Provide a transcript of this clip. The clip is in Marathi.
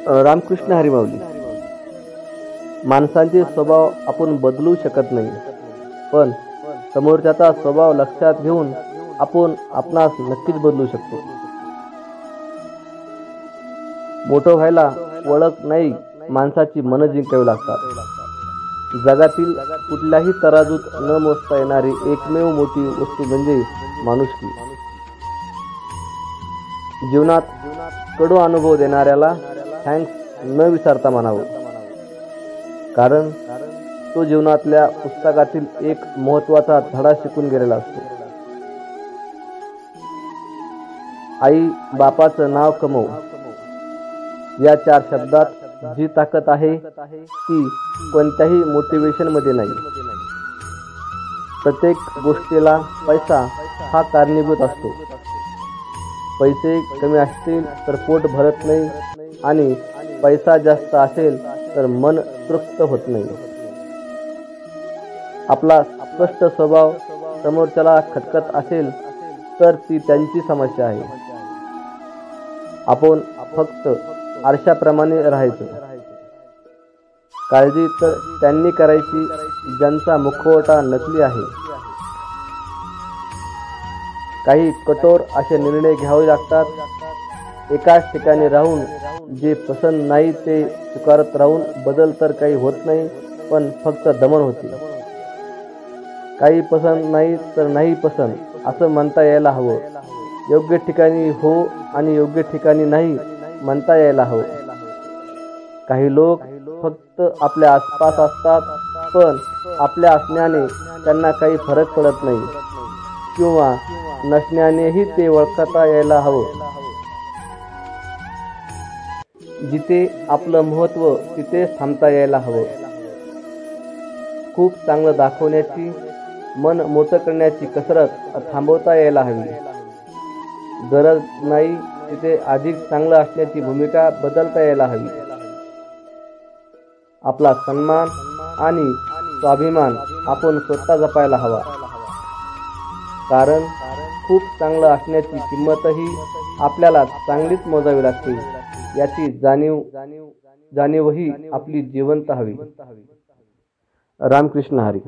रामकृष्ण हरी माऊली. माणसांचे स्वभाव आपण बदलू शकत नाही, पण समोरच्याचा स्वभाव लक्षात घेऊन आपण आपणास नक्कीच बदलू शकतो. मोठं व्हायला ओळख नाही, माणसाची मन जिंकावी लागतात. जगातील कुठल्याही तराजूत न मोजता येणारी एकमेव मोठी वस्तू म्हणजे माणुसकी. जीवनात कडू अनुभव देणाऱ्याला थँक्स न विचारता म्हणावं, कारण तो जीवनातल्या पुस्तकातील एक महत्त्वाचा धडा शिकून गेलेला असतो. आई बापाचं नाव कमव या 4 शब्दात जी ताकद आहे ती कोणत्याही मोटिवेशन मध्ये नाही. प्रत्येक गोष्टीला पैसा हा कारणीभूत असतो. पैसे कमी असतील तर पोट भरत नाही, आणि पैसा जास्त असेल तर मन तृप्त होत नाही. आपला स्पष्ट स्वभाव समोरच्याला खटकत असेल तर ती त्यांची समस्या आहे. आपण फक्त आरशाप्रमाणे राहायचं. काळजी तर त्यांनी करायची ज्यांचा मुखवटा नकली आहे. काही कठोर असे निर्णय घ्यावे लागतात. एकाच ठिकाणी राहून जे पसंत नाही ते स्वीकारत राहून बदल तर काही होत नाही, पण फक्त दमन होते. काही पसंत नाही तर नाही पसंत असं म्हणता यायला हवं. योग्य ठिकाणी हो आणि योग्य ठिकाणी नाही म्हणता यायला हवं. काही लोक फक्त आपल्या आसपास असतात, पण आपल्या असण्याने त्यांना काही फरक पडत नाही, किंवा नसण्यानेही ते ओळखता यायला हवं. जिथे आपलं महत्त्व तिथेच थांबता यायला हवं. खूप चांगलं दाखवण्याची, मन मोठं करण्याची कसरत थांबवता यायला हवी. गरज नाही तिथे अधिक चांगलं असण्याची भूमिका बदलता यायला हवी. आपला सन्मान आणि स्वाभिमान आपण स्वतः जपायला हवा, कारण खूप चांगलं असण्याची किंमतही आपल्याला चांगलीच मोजावी लागते याची जाणीवही आपली जिवंत हवी. रामकृष्ण हरी.